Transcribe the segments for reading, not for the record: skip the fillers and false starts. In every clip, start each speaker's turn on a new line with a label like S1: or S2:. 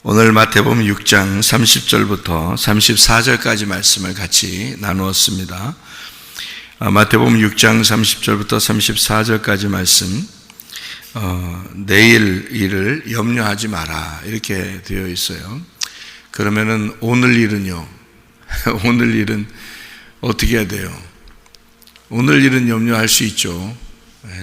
S1: 오늘 마태복음 6장 30절부터 34절까지 말씀을 같이 나누었습니다. 마태복음 6장 30절부터 34절까지 말씀, 내일 일을 염려하지 마라 이렇게 되어 있어요. 그러면은 오늘 일은요? 오늘 일은 어떻게 해야 돼요? 오늘 일은 염려할 수 있죠.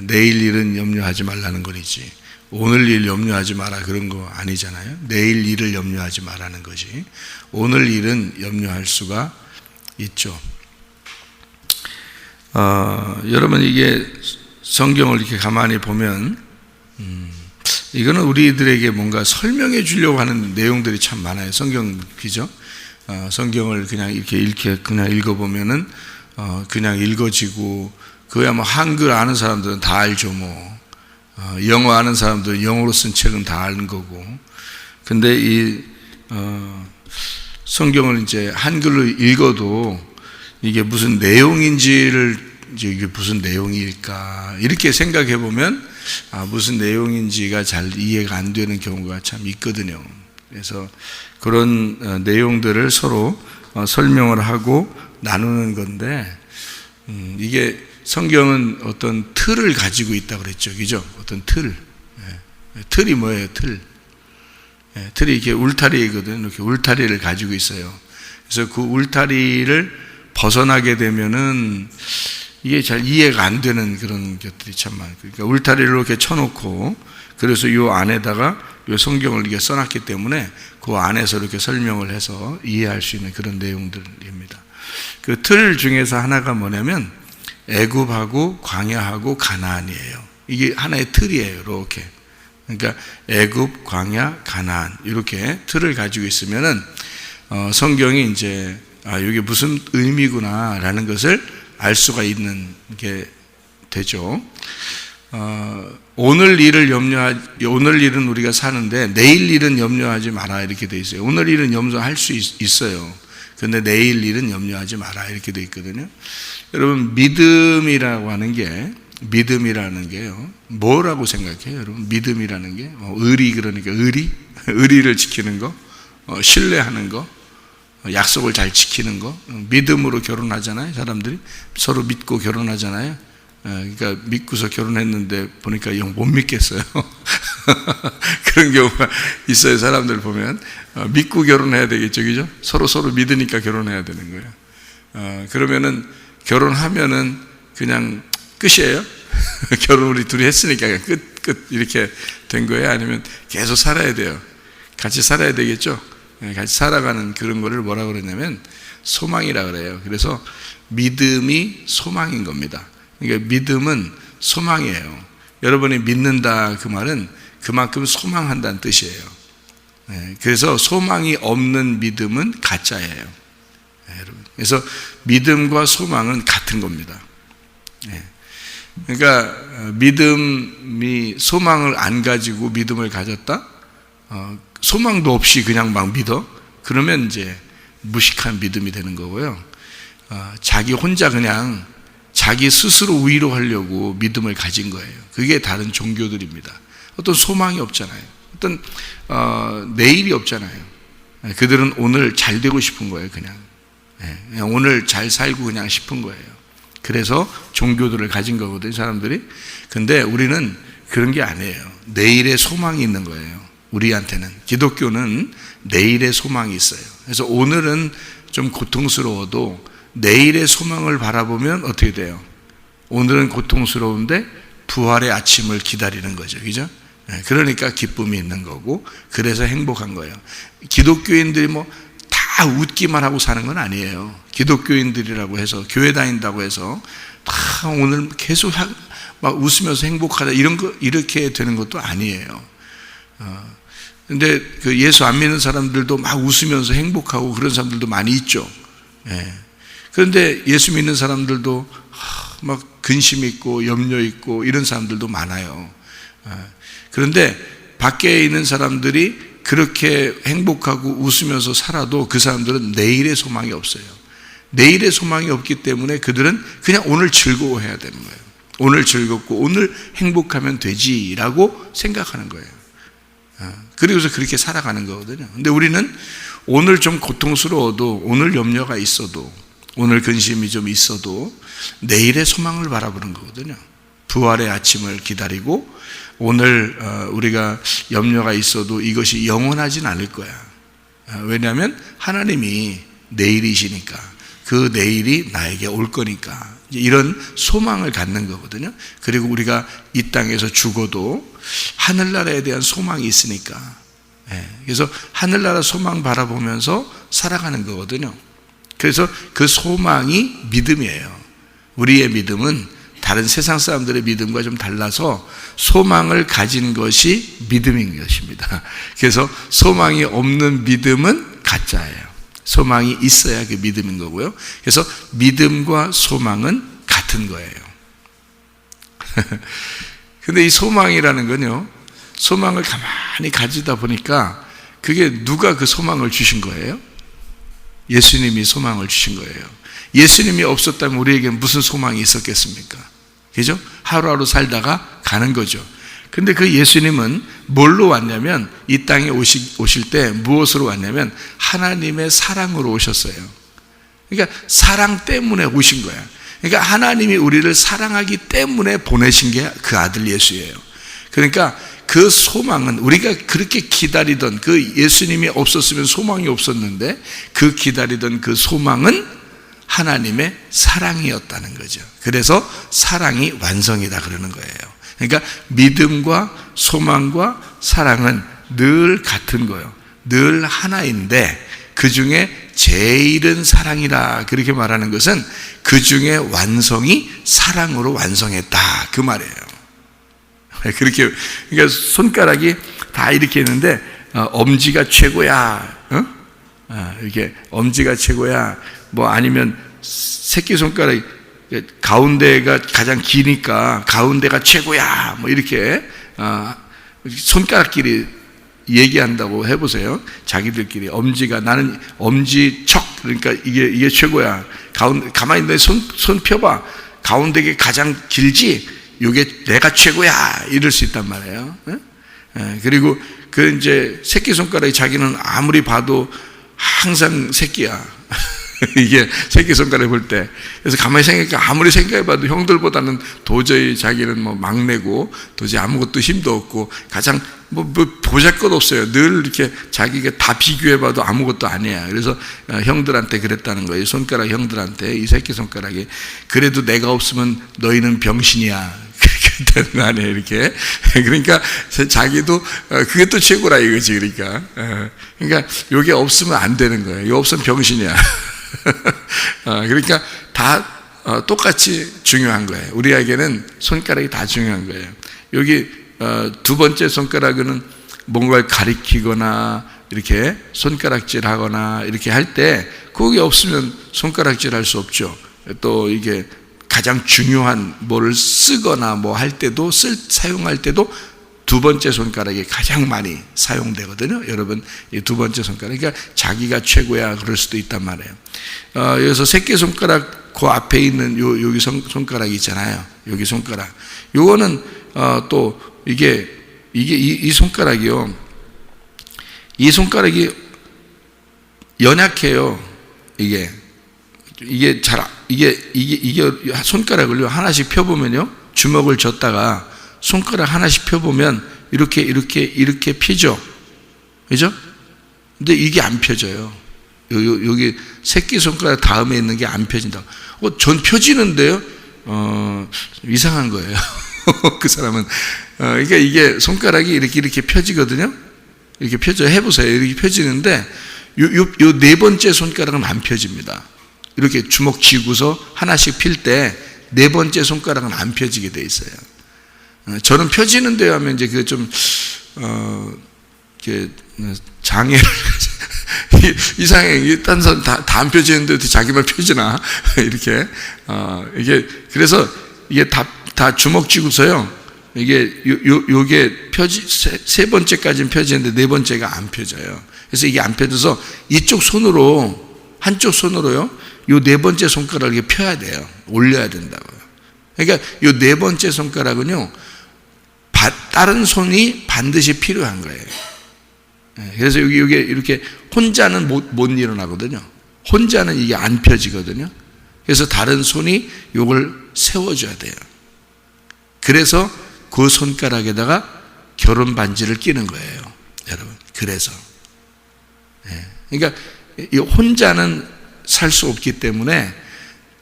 S1: 내일 일은 염려하지 말라는 거지. 오늘 일 염려하지 마라 그런 거 아니잖아요. 내일 일을 염려하지 말라는 것이. 오늘 일은 염려할 수가 있죠. 여러분, 이게 성경을 이렇게 가만히 보면 이거는 우리들에게 뭔가 설명해 주려고 하는 내용들이 참 많아요. 성경, 그죠? 성경을 그냥 이렇게 그냥 읽어보면은 그냥 읽어지고, 그야 뭐 한글 아는 사람들은 다 알죠. 뭐 영어 아는 사람들은 영어로 쓴 책은 다 아는 거고. 근데 이 성경을 이제 한글로 읽어도 이게 무슨 내용인지를, 이게 무슨 내용일까 이렇게 생각해 보면 무슨 내용인지가 잘 이해가 안 되는 경우가 참 있거든요. 그래서 그런 내용들을 서로 설명을 하고 나누는 건데, 이게 성경은 어떤 틀을 가지고 있다고 그랬죠. 그죠? 어떤 틀. 틀이 뭐예요? 틀. 틀이 이렇게 울타리거든요. 이렇게 울타리를 가지고 있어요. 그래서 그 울타리를 벗어나게 되면은 이게 잘 이해가 안 되는 그런 것들이 참 많아요. 그러니까 울타리를 이렇게 쳐놓고, 그래서 이 안에다가 이 성경을 이렇게 써놨기 때문에 그 안에서 이렇게 설명을 해서 이해할 수 있는 그런 내용들입니다. 그 틀 중에서 하나가 뭐냐면 애굽하고 광야하고 가나안이에요. 이게 하나의 틀이에요. 이렇게. 그러니까 애굽, 광야, 가나안 이렇게 틀을 가지고 있으면은 성경이 이제 이게 무슨 의미구나라는 것을 알 수가 있는 게 되죠. 오늘 일은 우리가 사는데 내일 일은 염려하지 마라 이렇게 돼 있어요. 오늘 일은 염려할 수 있어요. 근데 내일 일은 염려하지 마라 이렇게 돼 있거든요. 여러분, 믿음이라는 게요, 뭐라고 생각해요? 여러분, 믿음이라는 게 의리, 그러니까 의리를 지키는 거, 신뢰하는 거, 약속을 잘 지키는 거. 믿음으로 결혼하잖아요. 사람들이 서로 믿고 결혼하잖아요. 그러니까 믿고서 결혼했는데 보니까 영 못 믿겠어요. 그런 경우가 있어요. 사람들 보면 믿고 결혼해야 되겠죠, 그죠? 서로 믿으니까 결혼해야 되는 거예요. 그러면은 결혼하면은 그냥 끝이에요? 결혼 우리 둘이 했으니까 끝 이렇게 된 거예요? 아니면 계속 살아야 돼요? 같이 살아야 되겠죠? 같이 살아가는 그런 거를 뭐라고 그러냐면 소망이라 그래요. 그래서 믿음이 소망인 겁니다. 그러니까 믿음은 소망이에요. 여러분이 믿는다 그 말은 그만큼 소망한다는 뜻이에요. 그래서 소망이 없는 믿음은 가짜예요. 그래서 믿음과 소망은 같은 겁니다. 그러니까 믿음이 소망을 안 가지고 믿음을 가졌다? 소망도 없이 그냥 막 믿어? 그러면 이제 무식한 믿음이 되는 거고요. 자기 혼자 그냥 자기 스스로 위로하려고 믿음을 가진 거예요. 그게 다른 종교들입니다. 어떤 소망이 없잖아요. 어떤 내일이 없잖아요. 그들은 오늘 잘 되고 싶은 거예요. 그냥 오늘 잘 살고 그냥 싶은 거예요. 그래서 종교들을 가진 거거든요, 사람들이. 근데 우리는 그런 게 아니에요. 내일의 소망이 있는 거예요. 우리한테는. 기독교는 내일의 소망이 있어요. 그래서 오늘은 좀 고통스러워도 내일의 소망을 바라보면 어떻게 돼요? 오늘은 고통스러운데 부활의 아침을 기다리는 거죠. 그죠? 그러니까 기쁨이 있는 거고, 그래서 행복한 거예요. 기독교인들이 다 웃기만 하고 사는 건 아니에요. 기독교인들이라고 해서, 교회 다닌다고 해서 다 오늘 계속 막 웃으면서 행복하다 이렇게 되는 것도 아니에요. 근데 그 예수 안 믿는 사람들도 막 웃으면서 행복하고 그런 사람들도 많이 있죠. 그런데 예수 믿는 사람들도 막 근심 있고 염려 있고 이런 사람들도 많아요. 그런데 밖에 있는 사람들이 그렇게 행복하고 웃으면서 살아도 그 사람들은 내일의 소망이 없어요. 내일의 소망이 없기 때문에 그들은 그냥 오늘 즐거워해야 되는 거예요. 오늘 즐겁고 오늘 행복하면 되지라고 생각하는 거예요. 그리고서 그렇게 살아가는 거거든요. 근데 우리는 오늘 좀 고통스러워도, 오늘 염려가 있어도, 오늘 근심이 좀 있어도 내일의 소망을 바라보는 거거든요. 부활의 아침을 기다리고, 오늘 우리가 염려가 있어도 이것이 영원하진 않을 거야. 왜냐하면 하나님이 내일이시니까, 그 내일이 나에게 올 거니까, 이런 소망을 갖는 거거든요. 그리고 우리가 이 땅에서 죽어도 하늘나라에 대한 소망이 있으니까, 그래서 하늘나라 소망 바라보면서 살아가는 거거든요. 그래서 그 소망이 믿음이에요. 우리의 믿음은 다른 세상 사람들의 믿음과 좀 달라서 소망을 가진 것이 믿음인 것입니다. 그래서 소망이 없는 믿음은 가짜예요. 소망이 있어야 그 믿음인 거고요. 그래서 믿음과 소망은 같은 거예요. 근데 이 소망이라는 건요, 소망을 가만히 가지다 보니까 그게 누가 그 소망을 주신 거예요? 예수님이 소망을 주신 거예요. 예수님이 없었다면 우리에게 무슨 소망이 있었겠습니까? 그죠? 하루하루 살다가 가는 거죠. 근데 그 예수님은 뭘로 왔냐면, 이 땅에 오실 때 무엇으로 왔냐면 하나님의 사랑으로 오셨어요. 그러니까 사랑 때문에 오신 거야. 그러니까 하나님이 우리를 사랑하기 때문에 보내신 게 그 아들 예수예요. 그러니까 그 소망은, 우리가 그렇게 기다리던, 그 예수님이 없었으면 소망이 없었는데 그 기다리던 그 소망은 하나님의 사랑이었다는 거죠. 그래서 사랑이 완성이다 그러는 거예요. 그러니까 믿음과 소망과 사랑은 늘 같은 거예요. 늘 하나인데 그 중에 제일은 사랑이라 그렇게 말하는 것은 그 중에 완성이 사랑으로 완성했다 그 말이에요. 그렇게, 그러니까 손가락이 다 이렇게 있는데 엄지가 최고야, 이렇게 엄지가 최고야, 뭐 아니면 새끼손가락이 가운데가 가장 기니까 가운데가 최고야, 뭐 이렇게 손가락끼리 얘기한다고 해보세요. 자기들끼리 엄지가, 나는 엄지척, 그러니까 이게 최고야. 가만히 있는데 손 펴봐. 가운데가 가장 길지? 이게 내가 최고야. 이럴 수 있단 말이에요. 그리고 그 이제 새끼손가락이 자기는 아무리 봐도 항상 새끼야. 이게 새끼손가락 볼 때. 그래서 가만히 생각해보니까 아무리 생각해봐도 형들보다는 도저히 자기는 뭐 막내고 도저히 아무것도 힘도 없고 가장 뭐 보잘것 없어요. 늘 이렇게 자기가 다 비교해봐도 아무것도 아니야. 그래서 형들한테 그랬다는 거예요. 손가락 형들한테, 이 새끼손가락이. 그래도 내가 없으면 너희는 병신이야. 그렇게 되는 거 아니에요, 이렇게. 그러니까 자기도 그게 또 최고라 이거지, 그러니까. 그러니까 요게 없으면 안 되는 거예요. 요 없으면 병신이야. 그러니까 다 똑같이 중요한 거예요. 우리에게는 손가락이 다 중요한 거예요. 여기 두 번째 손가락은 뭔가를 가리키거나 이렇게 손가락질 하거나 이렇게 할 때 그게 없으면 손가락질 할 수 없죠. 또 이게 가장 중요한 뭐를 쓰거나 뭐 할 때도, 사용할 때도 두 번째 손가락이 가장 많이 사용되거든요. 여러분, 이 두 번째 손가락. 그러니까 자기가 최고야 그럴 수도 있단 말이에요. 여기서 새끼손가락 그 앞에 있는 여기 손가락이 있잖아요. 여기 손가락. 요거는 또 이 손가락이요. 이 손가락이 연약해요. 이게 손가락을요 하나씩 펴보면요, 주먹을 쥐었다가 손가락 하나씩 펴보면 이렇게 펴죠, 그죠? 근데 이게 안 펴져요. 여기 새끼손가락 다음에 있는 게 안 펴진다. 전 펴지는데요? 이상한 거예요. 그 사람은. 그러니까 이게 손가락이 이렇게 펴지거든요. 이렇게 펴져, 해보세요. 이렇게 펴지는데 요 네 번째 손가락은 안 펴집니다. 이렇게 주먹 쥐고서 하나씩 필 때 네 번째 손가락은 안 펴지게 돼 있어요. 저는 펴지는데요 하면 이제 그 좀 장애를 이상해. 딴 사람 다 안 펴지는데 어떻게 자기만 펴지나 이렇게 이게 그래서 이게 다 주먹 쥐고서요. 이게 요게 세 번째까지는 펴지는데 네 번째가 안 펴져요. 그래서 이게 안 펴져서 한쪽 손으로요. 요 네 번째 손가락을 이렇게 펴야 돼요. 올려야 된다고요. 그러니까 요 네 번째 손가락은요, 다른 손이 반드시 필요한 거예요. 그래서 여기 이렇게 혼자는 못 일어나거든요. 혼자는 이게 안 펴지거든요. 그래서 다른 손이 이걸 세워줘야 돼요. 그래서 그 손가락에다가 결혼 반지를 끼는 거예요, 여러분. 그래서 그러니까 이 혼자는 살 수 없기 때문에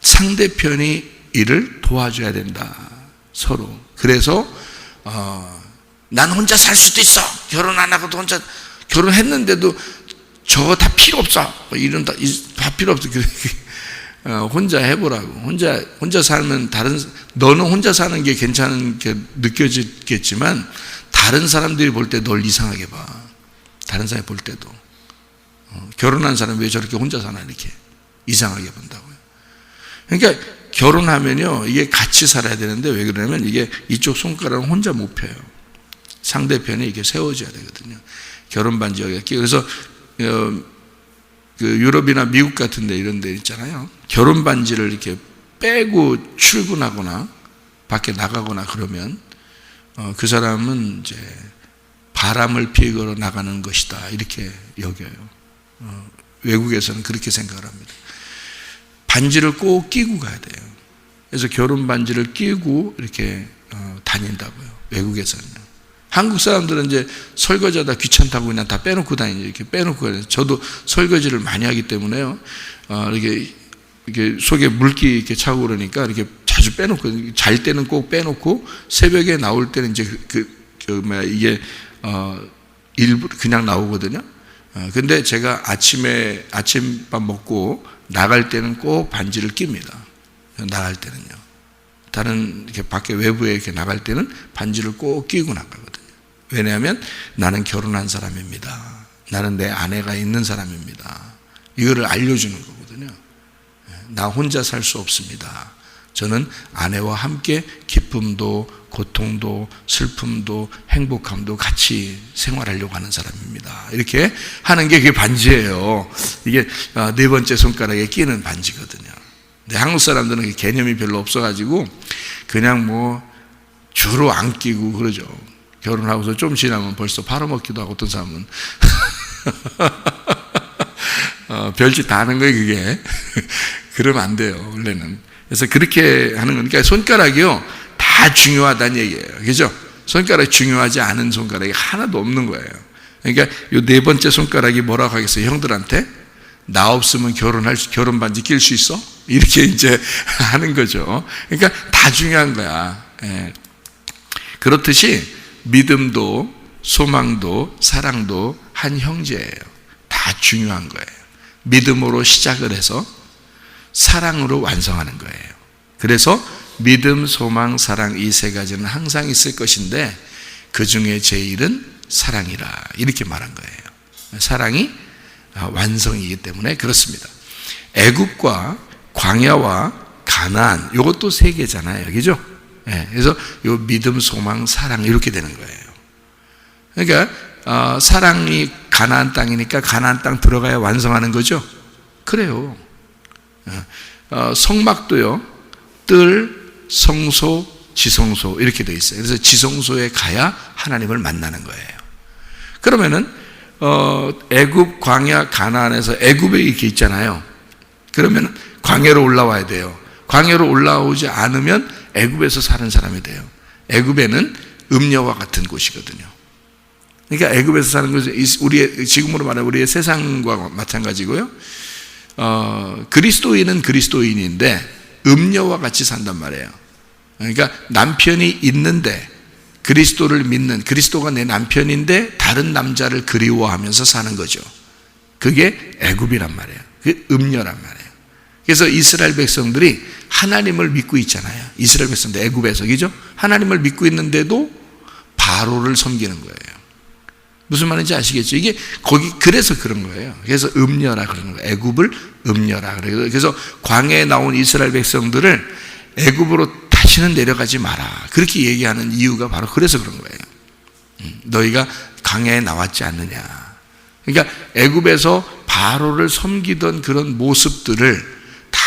S1: 상대편이 이를 도와줘야 된다, 서로. 그래서 난 혼자 살 수도 있어. 결혼 안 하고도 혼자, 결혼했는데도 저거 다 필요 없어. 이런 다 필요 없어. 혼자 해보라고. 혼자 살면 너는 혼자 사는 게 괜찮은 게 느껴지겠지만 다른 사람들이 볼 때 널 이상하게 봐. 다른 사람이 볼 때도. 결혼한 사람이 왜 저렇게 혼자 사나 이렇게 이상하게 본다고요. 그러니까 결혼하면요, 이게 같이 살아야 되는데 왜 그러냐면 이게 이쪽 손가락은 혼자 못 펴요. 상대편이 이게 세워줘야 되거든요. 결혼 반지가 끼고. 그래서 그 유럽이나 미국 같은 데 이런 데 있잖아요. 결혼 반지를 이렇게 빼고 출근하거나 밖에 나가거나 그러면 그 사람은 이제 바람을 피우러 나가는 것이다, 이렇게 여겨요. 외국에서는 그렇게 생각을 합니다. 반지를 꼭 끼고 가야 돼요. 그래서 결혼 반지를 끼고 이렇게 다닌다고요, 외국에서는요. 한국 사람들은 이제 설거지하다 귀찮다고 그냥 다 빼놓고 다니죠. 이렇게 빼놓고 다니죠. 저도 설거지를 많이 하기 때문에요. 이렇게 속에 물기 이렇게 차고 그러니까 이렇게 자주 빼놓고, 잘 때는 꼭 빼놓고 새벽에 나올 때는 이제 이게 일부 그냥 나오거든요. 근데 제가 아침밥 먹고 나갈 때는 꼭 반지를 낍니다. 나갈 때는요. 다른 이렇게 밖에 외부에 이렇게 나갈 때는 반지를 꼭 끼고 나가거든요. 왜냐하면 나는 결혼한 사람입니다. 나는 내 아내가 있는 사람입니다. 이거를 알려주는 거거든요. 나 혼자 살 수 없습니다. 저는 아내와 함께 기쁨도 고통도 슬픔도 행복함도 같이 생활하려고 하는 사람입니다. 이렇게 하는 게 그게 반지예요. 이게 네 번째 손가락에 끼는 반지거든요. 근데 한국 사람들은 개념이 별로 없어가지고 그냥 뭐 주로 안 끼고 그러죠. 결혼하고서 좀 지나면 벌써 팔아먹기도 하고, 어떤 사람은 별짓 다 하는 거예요, 그게. 그러면 안 돼요, 원래는. 그래서 그렇게 하는 거니까 손가락이요, 다 중요하다는 얘기예요. 그죠? 손가락이 중요하지 않은 손가락이 하나도 없는 거예요. 그러니까 이 네 번째 손가락이 뭐라고 하겠어요, 형들한테? 나 없으면 결혼 반지 낄 수 있어? 이렇게 이제 하는 거죠. 그러니까 다 중요한 거야. 그렇듯이 믿음도 소망도 사랑도 한 형제예요. 다 중요한 거예요. 믿음으로 시작을 해서 사랑으로 완성하는 거예요. 그래서 믿음, 소망, 사랑, 이 세 가지는 항상 있을 것인데 그 중에 제일은 사랑이라, 이렇게 말한 거예요. 사랑이 완성이기 때문에 그렇습니다. 애굽과 광야와 가나안, 이것도 세 개잖아요, 그죠? 그래서 요 믿음, 소망, 사랑 이렇게 되는 거예요. 그러니까 사랑이 가나안 땅이니까 가나안 땅 들어가야 완성하는 거죠. 그래요. 성막도요, 뜰, 성소, 지성소 이렇게 되어 있어요. 그래서 지성소에 가야 하나님을 만나는 거예요. 그러면은 애굽, 광야, 가나안에서 애굽에 이렇게 있잖아요. 그러면 광야로 올라와야 돼요. 광야로 올라오지 않으면 애굽에서 사는 사람이 돼요. 애굽에는 음녀와 같은 곳이거든요. 그러니까 애굽에서 사는 것은 우리의, 지금으로 말하면 우리의 세상과 마찬가지고요. 그리스도인은 그리스도인인데 음녀와 같이 산단 말이에요. 그러니까 남편이 있는데 그리스도를 믿는, 그리스도가 내 남편인데 다른 남자를 그리워하면서 사는 거죠. 그게 애굽이란 말이에요. 그게 음녀란 말이에요. 그래서 이스라엘 백성들이 하나님을 믿고 있잖아요. 이스라엘 백성들 애굽에서, 그죠? 하나님을 믿고 있는데도 바로를 섬기는 거예요. 무슨 말인지 아시겠죠? 이게 그래서 그런 거예요. 그래서 음녀라 그러는 거예요. 애굽을 음녀라 그래요. 그래서 광야에 나온 이스라엘 백성들을 애굽으로 다시는 내려가지 마라, 그렇게 얘기하는 이유가 바로 그래서 그런 거예요. 너희가 광야에 나왔지 않느냐. 그러니까 애굽에서 바로를 섬기던 그런 모습들을 다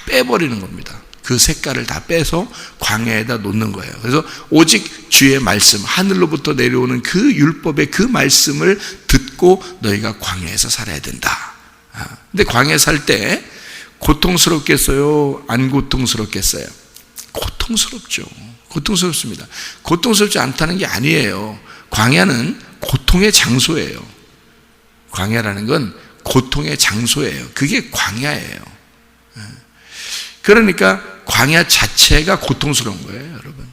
S1: 빼버리는 겁니다. 그 색깔을 다 빼서 광야에다 놓는 거예요. 그래서 오직 주의 말씀, 하늘로부터 내려오는 그 율법의 그 말씀을 듣고 너희가 광야에서 살아야 된다. 근데 광야에 살 때 고통스럽겠어요? 안 고통스럽겠어요? 고통스럽죠. 고통스럽습니다. 고통스럽지 않다는 게 아니에요. 광야는 고통의 장소예요. 광야라는 건 고통의 장소예요. 그게 광야예요. 그러니까 광야 자체가 고통스러운 거예요, 여러분.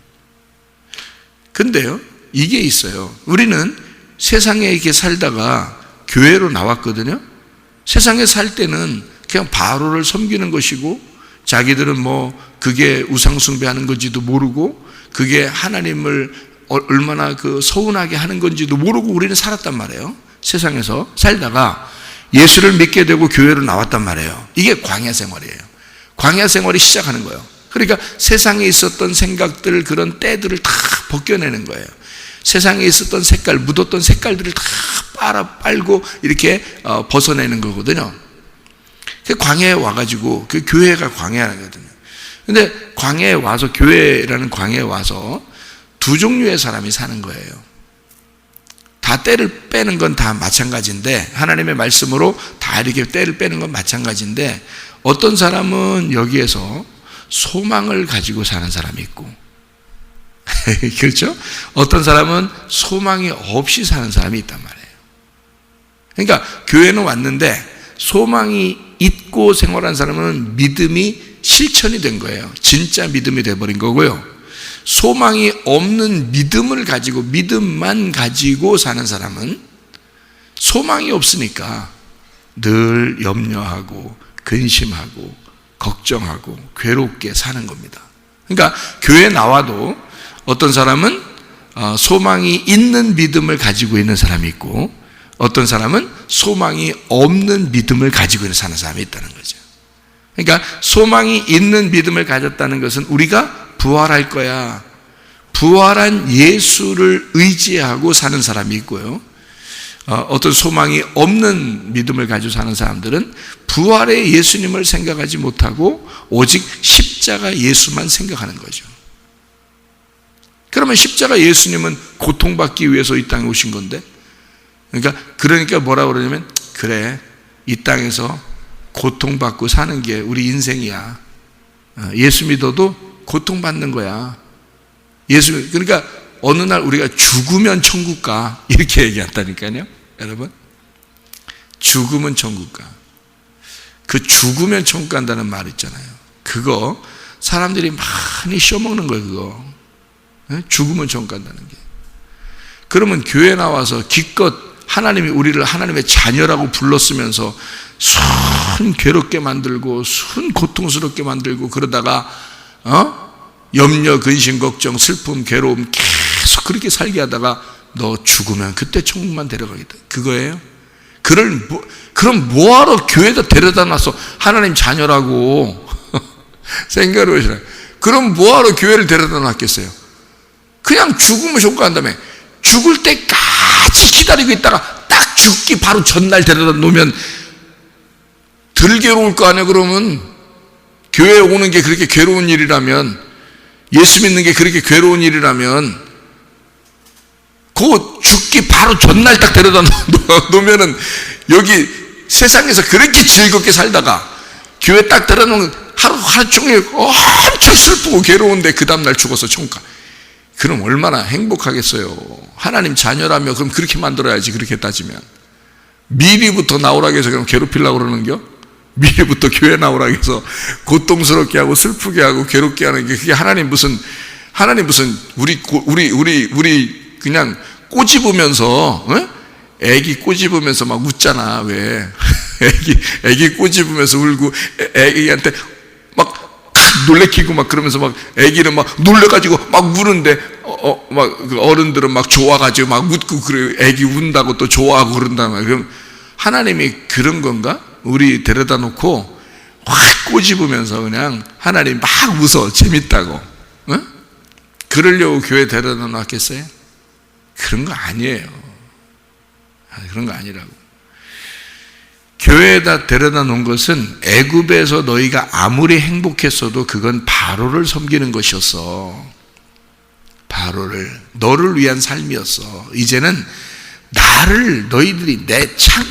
S1: 근데요, 이게 있어요. 우리는 세상에 이렇게 살다가 교회로 나왔거든요. 세상에 살 때는 그냥 바로를 섬기는 것이고, 자기들은 뭐 그게 우상숭배하는 건지도 모르고, 그게 하나님을 얼마나 그 서운하게 하는 건지도 모르고 우리는 살았단 말이에요. 세상에서 살다가 예수를 믿게 되고 교회로 나왔단 말이에요. 이게 광야 생활이에요. 광야 생활이 시작하는 거예요. 그러니까 세상에 있었던 생각들, 그런 때들을 다 벗겨내는 거예요. 세상에 있었던 색깔, 묻었던 색깔들을 다 빨고 이렇게 벗어내는 거거든요. 그 광야에 와가지고, 그 교회가 광야거든요. 근데 광야에 와서, 교회라는 광야에 와서 두 종류의 사람이 사는 거예요. 다 때를 빼는 건 다 마찬가지인데, 하나님의 말씀으로 다 이렇게 때를 빼는 건 마찬가지인데, 어떤 사람은 여기에서 소망을 가지고 사는 사람이 있고, 그렇죠? 어떤 사람은 소망이 없이 사는 사람이 있단 말이에요. 그러니까 교회는 왔는데 소망이 있고 생활한 사람은 믿음이 실천이 된 거예요. 진짜 믿음이 돼버린 거고요. 소망이 없는 믿음을 가지고, 믿음만 가지고 사는 사람은 소망이 없으니까 늘 염려하고 근심하고 걱정하고 괴롭게 사는 겁니다. 그러니까 교회에 나와도 어떤 사람은 소망이 있는 믿음을 가지고 있는 사람이 있고, 어떤 사람은 소망이 없는 믿음을 가지고 사는 사람이 있다는 거죠. 그러니까 소망이 있는 믿음을 가졌다는 것은 우리가 부활할 거야, 부활한 예수를 의지하고 사는 사람이 있고요, 어떤 소망이 없는 믿음을 가지고 사는 사람들은 부활의 예수님을 생각하지 못하고 오직 십자가 예수만 생각하는 거죠. 그러면 십자가 예수님은 고통받기 위해서 이 땅에 오신 건데, 그러니까 뭐라고 그러냐면, 그래, 이 땅에서 고통받고 사는 게 우리 인생이야. 예수 믿어도 고통받는 거야. 그러니까 어느 날 우리가 죽으면 천국 가, 이렇게 얘기한다니까요, 여러분. 죽으면 천국 가. 그 죽으면 천국 간다는 말 있잖아요. 그거 사람들이 많이 씌워먹는 거예요, 그거. 죽으면 천국 간다는 게. 그러면 교회 나와서 기껏 하나님이 우리를 하나님의 자녀라고 불렀으면서 순 괴롭게 만들고 순 고통스럽게 만들고, 그러다가 염려, 근심, 걱정, 슬픔, 괴로움 계속 그렇게 살게 하다가 너 죽으면 그때 천국만 데려가겠다, 그거예요? 그럼 뭐하러 교회에다 데려다 놨어? 하나님 자녀라고. 생각을 해보시라. 그럼 뭐하러 교회를 데려다 놨겠어요? 그냥 죽으면 천국 간다며. 죽을 때까지 기다리고 있다가 딱 죽기 바로 전날 데려다 놓으면 덜 괴로울 거 아니야. 그러면 교회에 오는 게 그렇게 괴로운 일이라면, 예수 믿는 게 그렇게 괴로운 일이라면, 그 죽기 바로 전날 딱 데려다 놓으면은, 여기 세상에서 그렇게 즐겁게 살다가 교회 딱 데려다 놓으면 하루 종일 엄청 슬프고 괴로운데 그 다음날 죽어서 천국 가. 그럼 얼마나 행복하겠어요. 하나님 자녀라며 그럼 그렇게 만들어야지. 그렇게 따지면 미리부터 나오라고 해서 그럼 괴롭히려고 그러는겨? 미리부터 교회 나오라고 해서 고통스럽게 하고 슬프게 하고 괴롭게 하는 게, 그게 하나님 무슨 우리 그냥 꼬집으면서, 애기 꼬집으면서 막 웃잖아. 왜? 애기 꼬집으면서 울고 애기한테 막 놀래키고 막 그러면서 막 애기는 막 놀래가지고 막 우는데 막 어른들은 막 좋아가지고 막 웃고, 그래 애기 운다고 또 좋아하고 그런단 말이야. 그럼 하나님이 그런 건가? 우리 데려다 놓고 확 꼬집으면서 그냥 하나님 막 웃어, 재밌다고. 그러려고 교회 데려다 놨겠어요? 그런 거 아니에요. 그런 거 아니라고. 교회에다 데려다 놓은 것은 애굽에서 너희가 아무리 행복했어도 그건 바로를 섬기는 것이었어. 바로를, 너를 위한 삶이었어. 이제는 나를, 너희들이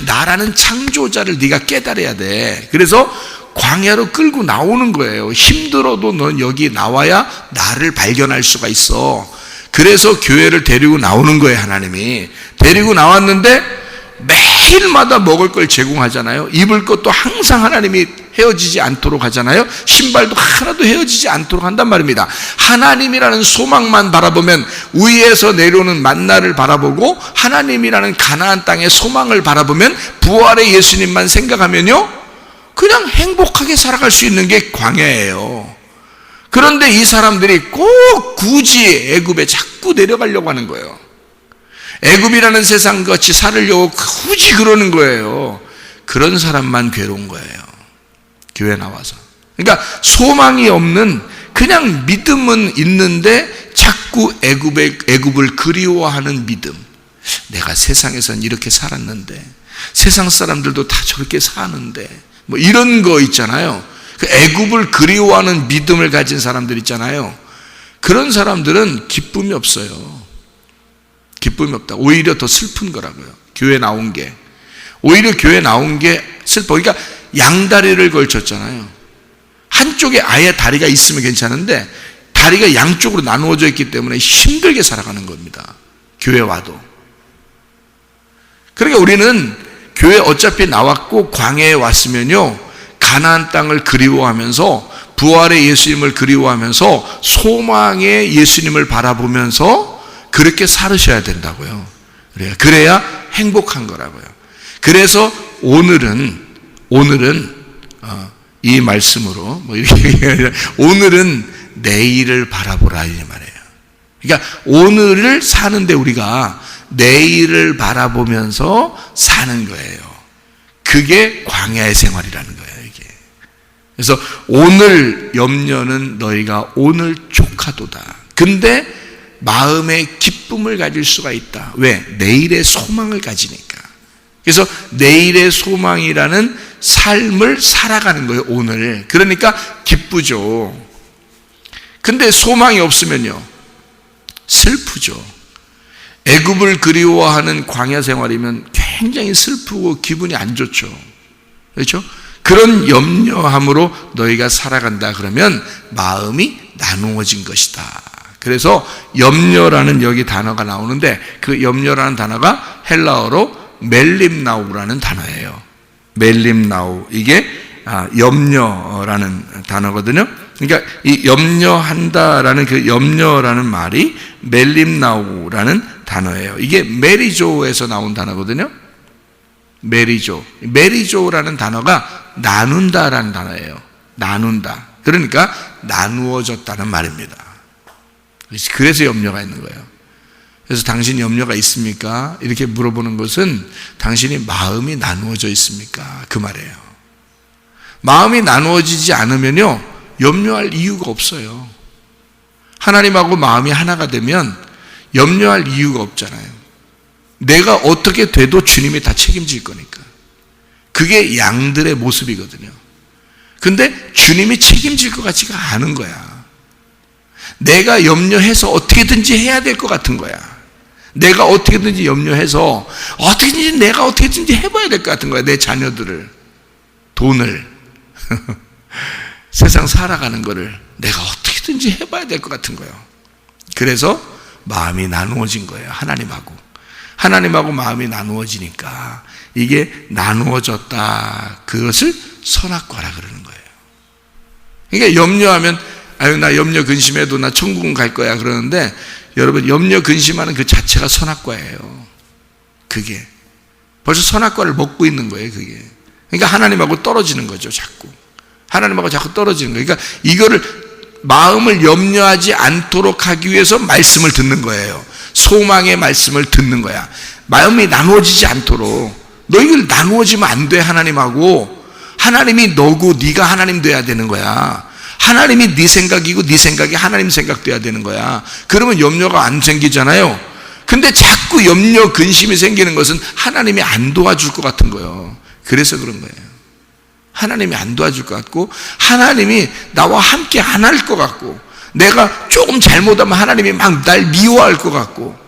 S1: 나라는 창조자를 네가 깨달아야 돼. 그래서 광야로 끌고 나오는 거예요. 힘들어도 넌 여기 나와야 나를 발견할 수가 있어. 그래서 교회를 데리고 나오는 거예요. 하나님이 데리고 나왔는데 매일마다 먹을 걸 제공하잖아요. 입을 것도 항상 하나님이 헤어지지 않도록 하잖아요. 신발도 하나도 헤어지지 않도록 한단 말입니다. 하나님이라는 소망만 바라보면, 위에서 내려오는 만나를 바라보고 하나님이라는 가나안 땅의 소망을 바라보면, 부활의 예수님만 생각하면요, 그냥 행복하게 살아갈 수 있는 게 광야예요. 그런데 이 사람들이 꼭 굳이 애굽에 자꾸 내려가려고 하는 거예요. 애굽이라는 세상 같이 살으려고 굳이 그러는 거예요. 그런 사람만 괴로운 거예요. 교회 나와서. 그러니까 소망이 없는, 그냥 믿음은 있는데 자꾸 애굽을 그리워하는 믿음. 내가 세상에선 이렇게 살았는데, 세상 사람들도 다 저렇게 사는데, 뭐 이런 거 있잖아요. 그 애굽을 그리워하는 믿음을 가진 사람들 있잖아요. 그런 사람들은 기쁨이 없어요. 기쁨이 없다. 오히려 더 슬픈 거라고요. 교회 나온 게. 오히려 교회 나온 게 슬퍼. 그러니까 양다리를 걸쳤잖아요. 한쪽에 아예 다리가 있으면 괜찮은데 다리가 양쪽으로 나누어져 있기 때문에 힘들게 살아가는 겁니다. 교회 와도. 그러니까 우리는 교회 어차피 나왔고 광야에 왔으면요, 가나안 땅을 그리워하면서, 부활의 예수님을 그리워하면서, 소망의 예수님을 바라보면서 그렇게 살으셔야 된다고요. 그래야 행복한 거라고요. 그래서 오늘은 이 말씀으로 뭐 이렇게 오늘은 내일을 바라보라 이 말이에요. 그러니까 오늘을 사는데 우리가 내일을 바라보면서 사는 거예요. 그게 광야의 생활이라는 거예요, 이게. 그래서 오늘 염려는 너희가 오늘 족하도다. 근데 마음의 기쁨을 가질 수가 있다. 왜? 내일의 소망을 가지니까. 그래서 내일의 소망이라는 삶을 살아가는 거예요, 오늘. 그러니까 기쁘죠. 근데 소망이 없으면요, 슬프죠. 애굽을 그리워하는 광야 생활이면 굉장히 슬프고 기분이 안 좋죠. 그렇죠? 그런 염려함으로 너희가 살아간다 그러면 마음이 나누어진 것이다. 그래서 염려라는 여기 단어가 나오는데, 그 염려라는 단어가 헬라어로 멜림나우라는 단어예요. 멜림나우, 이게 염려라는 단어거든요. 그러니까 이 염려한다라는 그 염려라는 말이 멜림나우라는 단어예요. 이게 메리조에서 나온 단어거든요. 메리조라는 단어가 나눈다라는 단어예요. 나눈다. 그러니까 나누어졌다는 말입니다. 그래서 염려가 있는 거예요. 그래서 당신이 염려가 있습니까? 이렇게 물어보는 것은 당신이 마음이 나누어져 있습니까? 그 말이에요. 마음이 나누어지지 않으면요, 염려할 이유가 없어요. 하나님하고 마음이 하나가 되면 염려할 이유가 없잖아요. 내가 어떻게 돼도 주님이 다 책임질 거니까. 그게 양들의 모습이거든요. 근데 주님이 책임질 것 같지가 않은 거야. 내가 염려해서 어떻게든지 해야 될 것 같은 거야. 내가 어떻게든지 염려해서 내가 어떻게든지 해봐야 될 것 같은 거야. 내 자녀들을, 돈을, 세상 살아가는 거를 내가 어떻게든지 해봐야 될 것 같은 거예요. 그래서 마음이 나누어진 거예요. 하나님하고 마음이 나누어지니까 이게 나누어졌다. 그것을 선악과라 그러는 거예요. 그러니까 염려하면, 나 염려 근심해도 나 천국은 갈 거야 그러는데, 여러분, 염려 근심하는 그 자체가 선악과예요. 그게 벌써 선악과를 먹고 있는 거예요. 그게. 그러니까 하나님하고 떨어지는 거죠. 하나님하고 자꾸 떨어지는 거예요. 그러니까 이거를, 마음을 염려하지 않도록 하기 위해서 말씀을 듣는 거예요. 소망의 말씀을 듣는 거야. 마음이 나누어지지 않도록. 너 이걸 나누어지면 안 돼. 하나님이 너고 네가 하나님 돼야 되는 거야. 하나님이 네 생각이고 네 생각이 하나님 생각 돼야 되는 거야. 그러면 염려가 안 생기잖아요. 근데 자꾸 염려, 근심이 생기는 것은 하나님이 안 도와줄 것 같은 거예요. 그래서 그런 거예요. 하나님이 안 도와줄 것 같고, 하나님이 나와 함께 안 할 것 같고, 내가 조금 잘못하면 하나님이 막 날 미워할 것 같고,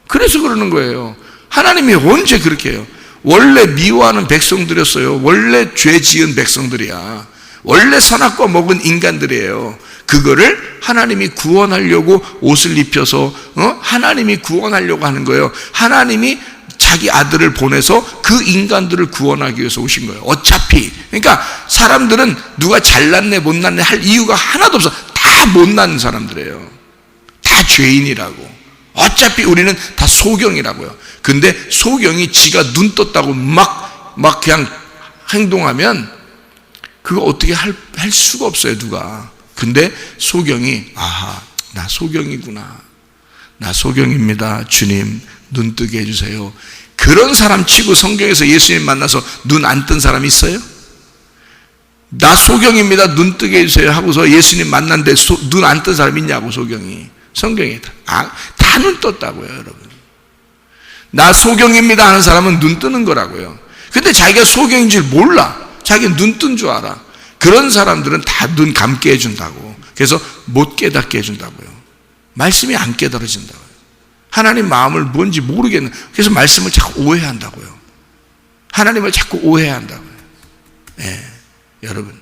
S1: 그래서 그러는 거예요. 하나님이 언제 그렇게 해요? 원래 미워하는 백성들이었어요. 원래 죄 지은 백성들이야. 원래 선악과 먹은 인간들이에요. 그거를 하나님이 구원하려고 옷을 입혀서 하나님이 구원하려고 하는 거예요. 하나님이 자기 아들을 보내서 그 인간들을 구원하기 위해서 오신 거예요. 어차피. 그러니까 사람들은 누가 잘났네 못났네 할 이유가 하나도 없어. 다 못난 사람들이에요. 다 죄인이라고. 어차피 우리는 다 소경이라고요. 근데 소경이 지가 눈 떴다고 막 그냥 행동하면 그거 어떻게 할 수가 없어요, 누가. 근데 소경이, 아하, 나 소경이구나. 나 소경입니다. 주님, 눈 뜨게 해주세요. 그런 사람 치고 성경에서 예수님 만나서 눈 안 뜬 사람 있어요? 나 소경입니다. 눈 뜨게 해주세요. 하고서 예수님 만났는데 눈 안 뜬 사람 있냐고, 소경이. 성경에 다 눈 떴다고요, 여러분. 나 소경입니다 하는 사람은 눈 뜨는 거라고요. 근데 자기가 소경인 줄 몰라. 자기는 눈 뜬 줄 알아. 그런 사람들은 다 눈 감게 해준다고. 그래서 못 깨닫게 해준다고요. 말씀이 안 깨달아진다고요. 하나님 마음을 뭔지 모르겠는. 그래서 말씀을 자꾸 오해한다고요. 하나님을 자꾸 오해한다고요. 네, 여러분.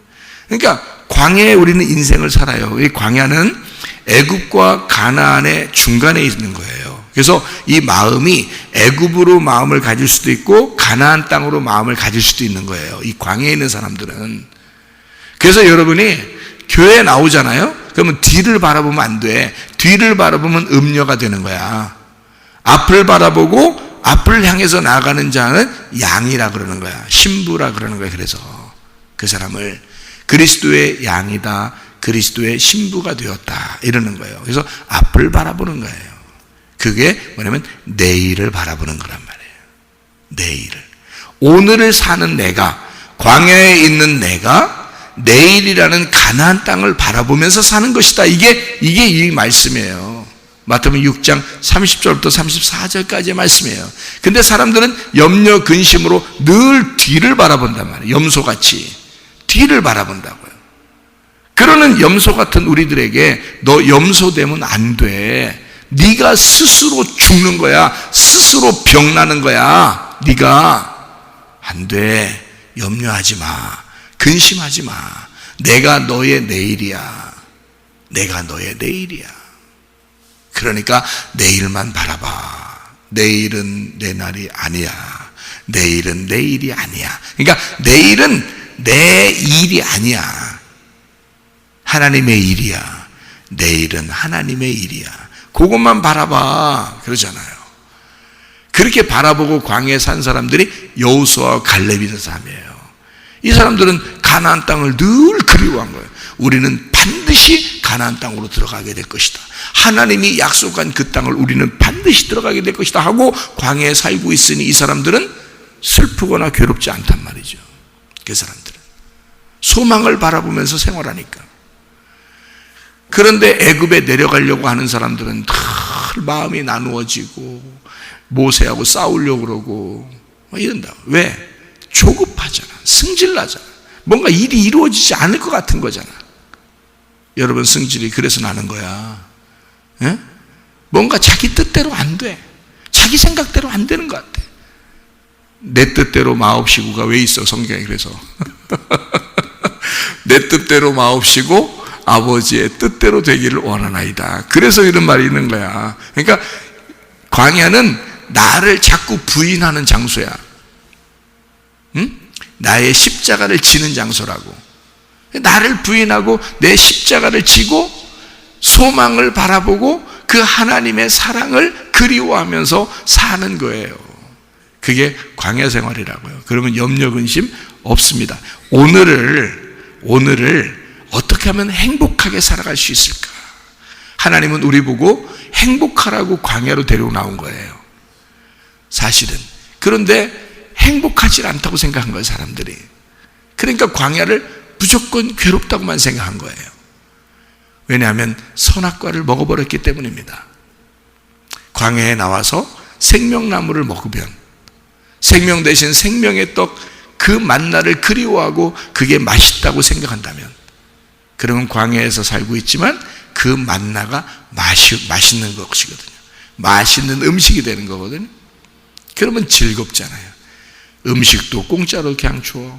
S1: 그러니까 광야에 우리는 인생을 살아요. 이 광야는 애굽과 가나안의 중간에 있는 거예요. 그래서 이 마음이 애굽으로 마음을 가질 수도 있고 가나안 땅으로 마음을 가질 수도 있는 거예요. 이 광야에 있는 사람들은. 그래서 여러분이 교회에 나오잖아요. 그러면 뒤를 바라보면 안 돼. 뒤를 바라보면 음녀가 되는 거야. 앞을 바라보고 앞을 향해서 나가는 자는 양이라 그러는 거야. 신부라 그러는 거야. 그래서 그 사람을 그리스도의 양이다, 그리스도의 신부가 되었다 이러는 거예요. 그래서 앞을 바라보는 거예요. 그게 뭐냐면 내일을 바라보는 거란 말이에요. 내일을. 오늘을 사는 내가, 광야에 있는 내가 내일이라는 가나안 땅을 바라보면서 사는 것이다. 이게 이 말씀이에요. 마태복음 6장 30절부터 34절까지의 말씀이에요. 근데 사람들은 염려 근심으로 늘 뒤를 바라본단 말이에요. 염소같이 뒤를 바라본다고요. 그러는 염소 같은 우리들에게 너 염소 되면 안 돼. 네가 스스로 죽는 거야. 스스로 병나는 거야. 네가 안 돼. 염려하지 마. 근심하지 마. 내가 너의 내일이야. 내가 너의 내일이야. 그러니까 내일만 바라봐. 내일은 내 날이 아니야. 내일은 내 일이 아니야. 그러니까 내일은 내 일이 아니야. 하나님의 일이야. 내일은 하나님의 일이야. 그것만 바라봐. 그러잖아요. 그렇게 바라보고 광야에 산 사람들이 여호수아와 갈렙이라는 사람이에요. 이 사람들은 가나안 땅을 늘 그리워한 거예요. 우리는 반드시 가나안 땅으로 들어가게 될 것이다. 하나님이 약속한 그 땅을 우리는 반드시 들어가게 될 것이다 하고 광야에 살고 있으니 이 사람들은 슬프거나 괴롭지 않단 말이죠. 그 사람들은 소망을 바라보면서 생활하니까. 그런데 애굽에 내려가려고 하는 사람들은 늘 마음이 나누어지고 모세하고 싸우려고 그러고 이런다. 왜? 조급하잖아. 승질나잖아. 뭔가 일이 이루어지지 않을 것 같은 거잖아. 여러분, 승질이 그래서 나는 거야. 에? 뭔가 자기 뜻대로 안 돼. 자기 생각대로 안 되는 것 같아. 내 뜻대로 마옵시고가 왜 있어, 성경에. 그래서 내 뜻대로 마옵시고 아버지의 뜻대로 되기를 원하나이다. 그래서 이런 말이 있는 거야. 그러니까 광야는 나를 자꾸 부인하는 장소야. 응? 나의 십자가를 지는 장소라고. 나를 부인하고 내 십자가를 지고 소망을 바라보고 그 하나님의 사랑을 그리워하면서 사는 거예요. 그게 광야 생활이라고요. 그러면 염려 근심 없습니다. 오늘을 어떻게 하면 행복하게 살아갈 수 있을까? 하나님은 우리 보고 행복하라고 광야로 데리고 나온 거예요. 사실은. 그런데 행복하지 않다고 생각한 거예요, 사람들이. 그러니까 광야를 무조건 괴롭다고만 생각한 거예요. 왜냐하면 선악과를 먹어버렸기 때문입니다. 광야에 나와서 생명나무를 먹으면, 생명 대신 생명의 떡 그 만나를 그리워하고 그게 맛있다고 생각한다면, 그러면 광야에서 살고 있지만 그 만나가 맛있는 것이거든요. 맛있는 음식이 되는 거거든요. 그러면 즐겁잖아요. 음식도 공짜로 그냥 줘,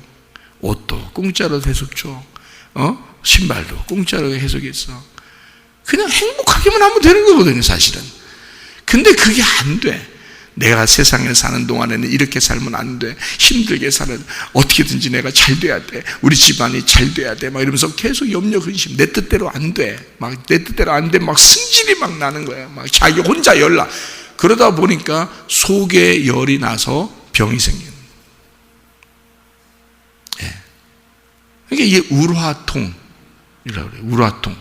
S1: 옷도 공짜로 계속 줘, 신발도 공짜로 계속 있어. 그냥 행복하게만 하면 되는 거거든요, 사실은. 근데 그게 안 돼. 내가 세상에 사는 동안에는 이렇게 살면 안 돼. 힘들게 살아. 어떻게든지 내가 잘 돼야 돼. 우리 집안이 잘 돼야 돼. 막 이러면서 계속 염려, 근심. 내 뜻대로 안 돼. 내 뜻대로 안 돼. 막 승질이 막 나는 거야. 막 자기 혼자 열나. 그러다 보니까 속에 열이 나서 병이 생기는. 예. 그러니까 이게 울화통이라고 그래요. 울화통.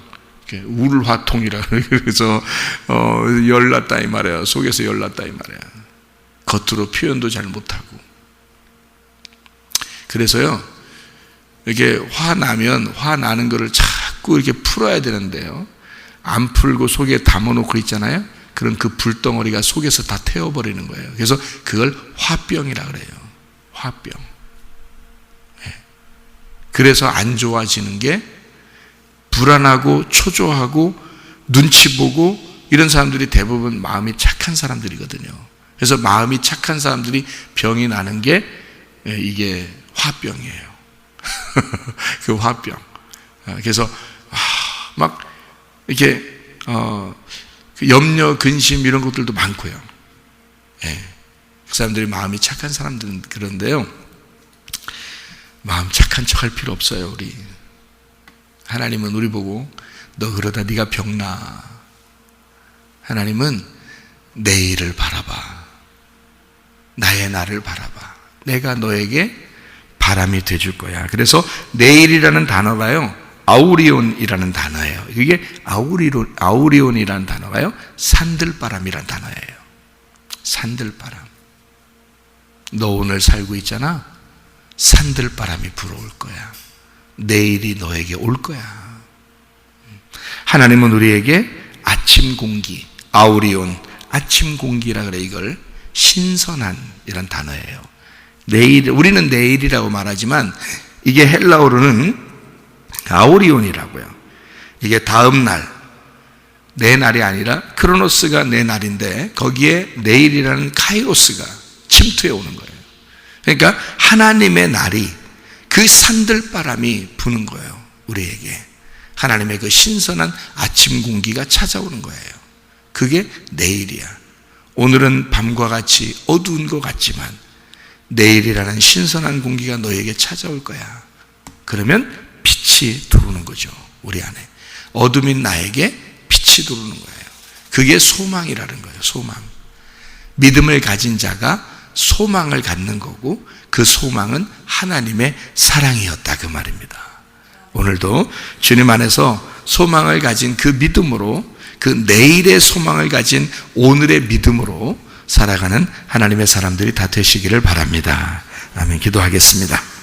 S1: 울화통이라 그래서 열났다 이 말이야. 속에서 열났다 이 말이야. 겉으로 표현도 잘 못하고. 그래서요, 이렇게 화나면 화나는 거를 자꾸 이렇게 풀어야 되는데요, 안 풀고 속에 담아놓고 있잖아요. 그럼 그 불덩어리가 속에서 다 태워버리는 거예요. 그래서 그걸 화병이라 그래요. 화병. 네. 그래서 안 좋아지는 게 불안하고 초조하고 눈치 보고 이런 사람들이 대부분 마음이 착한 사람들이거든요. 그래서 마음이 착한 사람들이 병이 나는 게 이게 화병이에요. 그 화병. 그래서 막 이렇게 염려, 근심 이런 것들도 많고요. 그 사람들이 마음이 착한 사람들은 그런데요, 마음 착한 척 할 필요 없어요. 우리 하나님은 우리 보고 너 그러다 네가 병나. 하나님은 내일을 바라봐. 나의 나를 바라봐. 내가 너에게 바람이 돼줄 거야. 그래서 내일이라는 단어가요, 아우리온이라는 단어예요. 이게 아우리온이라는 단어가요, 산들바람이라는 단어예요. 산들바람. 너 오늘 살고 있잖아. 산들바람이 불어올 거야. 내일이 너에게 올 거야. 하나님은 우리에게 아침 공기, 아우리온, 아침 공기라 그래. 이걸 신선한 이런 단어예요. 내일, 우리는 내일이라고 말하지만 이게 헬라어로는 아우리온이라고요. 이게 다음 날, 내 날이 아니라 크로노스가 내 날인데 거기에 내일이라는 카이로스가 침투해 오는 거예요. 그러니까 하나님의 날이, 그 산들바람이 부는 거예요. 우리에게 하나님의 그 신선한 아침 공기가 찾아오는 거예요. 그게 내일이야. 오늘은 밤과 같이 어두운 것 같지만 내일이라는 신선한 공기가 너에게 찾아올 거야. 그러면 빛이 들어오는 거죠. 우리 안에 어둠인 나에게 빛이 들어오는 거예요. 그게 소망이라는 거예요. 소망. 믿음을 가진 자가 소망을 갖는 거고, 그 소망은 하나님의 사랑이었다 그 말입니다. 오늘도 주님 안에서 소망을 가진 그 믿음으로, 그 내일의 소망을 가진 오늘의 믿음으로 살아가는 하나님의 사람들이 다 되시기를 바랍니다. 아멘. 기도하겠습니다.